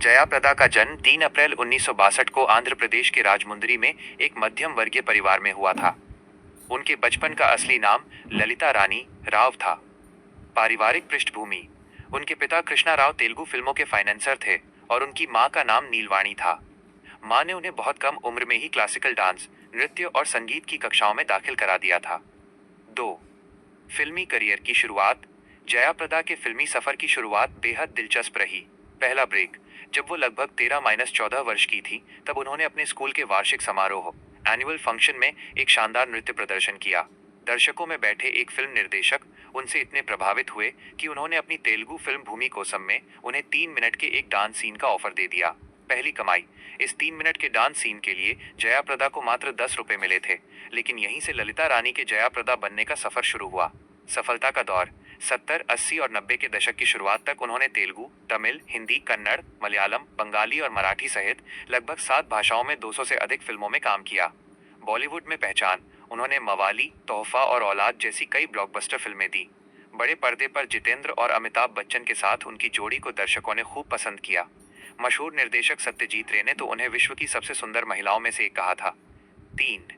जया प्रदा का जन्म 3 अप्रैल 1962 को आंध्र प्रदेश के राजमुंदरी में एक मध्यम वर्गीय परिवार में हुआ था। उनके बचपन का असली नाम ललिता रानी राव था। पारिवारिक पृष्ठभूमि। उनके पिता कृष्णा राव तेलुगु फिल्मों के फाइनेंसर थे और उनकी मां का नाम नीलवाणी था। मां ने उन्हें बहुत कम उम्र में ही क्लासिकल डांस, नृत्य और संगीत की कक्षाओं में दाखिल करा दिया था। 2. फिल्मी करियर की शुरुआत। जया प्रदा के फिल्मी सफर की शुरुआत बेहद दिलचस्प रही। पहला ब्रेक। जब वो लगभग 13-14 वर्ष की थी, तब उन्होंने अपने स्कूल के वार्षिक समारोह एनुअल फंक्शन में एक शानदार नृत्य प्रदर्शन किया। दर्शकों में बैठे एक फिल्म निर्देशक उनसे इतने प्रभावित हुए कि उन्होंने अपनी तेलुगु फिल्म भूमि कोसम में उन्हें 3 मिनट के एक डांस सीन का ऑफर दे दिया। पहली कमाई। इस 3 मिनट के डांस सीन के लिए जया प्रदा को मात्र 10 रुपए मिले थे, लेकिन यहीं से ललिता रानी के जया प्रदा बनने का सफर शुरू हुआ। सफलता का दौर। 70, 80 और 90 के दशक की शुरुआत तक उन्होंने तेलुगु, तमिल, हिंदी, कन्नड़, मलयालम, बंगाली और मराठी सहित लगभग 7 भाषाओं में 200 से अधिक फिल्मों में काम किया। बॉलीवुड में पहचान। उन्होंने मवाली, तोहफा और औलाद जैसी कई ब्लॉकबस्टर फिल्में दी। बड़े पर्दे पर जितेंद्र और अमिताभ बच्चन के साथ उनकी जोड़ी को दर्शकों ने खूब पसंद किया। मशहूर निर्देशक सत्यजीत रे ने तो उन्हें विश्व की सबसे सुंदर महिलाओं में से एक कहा था। 3.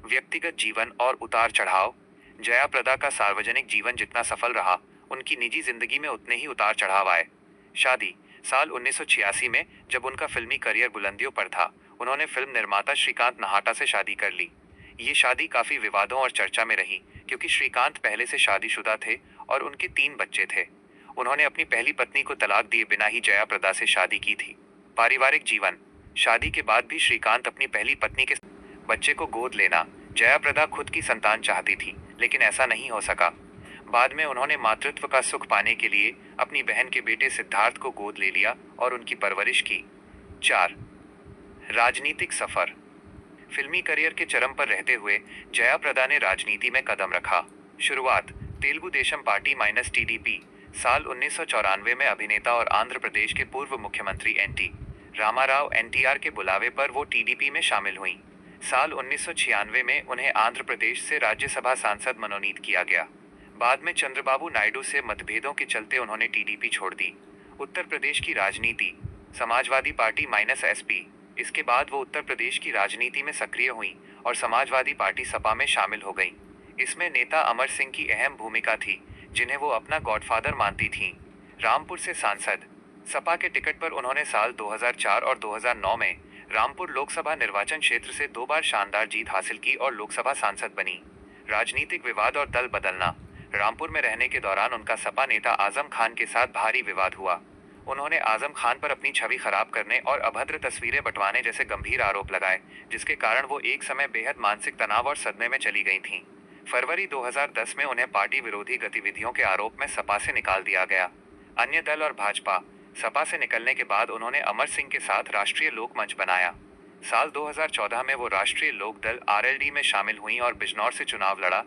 व्यक्तिगत जीवन और उतार चढ़ाव। जया प्रदा का सार्वजनिक जीवन जितना सफल रहा, उनकी निजी जिंदगी में उतने ही उतार चढ़ाव आए। शादी। साल 1986 में जब उनका फिल्मी करियर बुलंदियों पर था, उन्होंने फिल्म निर्माता श्रीकांत नाहाटा से शादी कर ली। ये शादी काफी विवादों और चर्चा में रही, क्योंकि श्रीकांत पहले से शादीशुदा थे और उनके 3 बच्चे थे। उन्होंने अपनी पहली पत्नी को तलाक दिए बिना ही जया प्रदा से शादी की थी। पारिवारिक जीवन। शादी के बाद भी श्रीकांत अपनी पहली पत्नी के बच्चे को गोद लेना। जया प्रदा खुद की संतान चाहती थी, लेकिन ऐसा नहीं हो सका। बाद में उन्होंने मातृत्व का सुख पाने के लिए अपनी बहन के बेटे सिद्धार्थ को गोद ले लिया और उनकी परवरिश की। 4. राजनीतिक सफर। फिल्मी करियर के चरम पर रहते हुए जया प्रदा ने राजनीति में कदम रखा। शुरुआत। Telugu Desam party minus TDP. साल 1994 में अभिनेता और आंध्र प्रदेश के पूर्व मुख्यमंत्री एनटी रामाराव एनटीआर के बुलावे पर वो टीडीपी में शामिल हुई। साल 1996 में उन्हें आंध्र प्रदेश से राज्यसभा सांसद मनोनीत किया गया। बाद में चंद्रबाबू नायडू से मतभेदों के चलते उन्होंने टीडीपी छोड़ दी। उत्तर प्रदेश की राजनीति। Samajwadi party minus SP. इसके बाद वो उत्तर प्रदेश की राजनीति में सक्रिय हुई और समाजवादी पार्टी सपा में शामिल हो गईं। इसमें नेता अमर सिंह की अहम भूमिका थी, जिन्हें वो अपना गॉडफादर मानती थीं। रामपुर से सांसद। सपा के टिकट पर उन्होंने साल 2004 और 2009 में रामपुर लोकसभा निर्वाचन क्षेत्र से 2 बार शानदार जीत हासिल की और लोकसभा सांसद बनी। राजनीतिक विवाद और दल बदलना। रामपुर में रहने के दौरान उनका सपा नेता आजम खान के साथ भारी विवाद हुआ। उन्होंने आजम खान पर अपनी छवि खराब करने और अभद्र तस्वीरें बंटवाने जैसे गंभीर आरोप लगाए, जिसके कारण वो एक समय बेहद मानसिक तनाव और सदमे में चली गई थीं। फरवरी 2010 में उन्हें पार्टी विरोधी गतिविधियों के आरोप में सपा से निकाल दिया गया। अन्य दल और भाजपा। सपा से निकलने के बाद उन्होंने अमर सिंह के साथ राष्ट्रीय लोक मंच बनाया। साल 2014 में वो राष्ट्रीय लोक दल आरएलडी में शामिल हुई और बिजनौर से चुनाव लड़ा,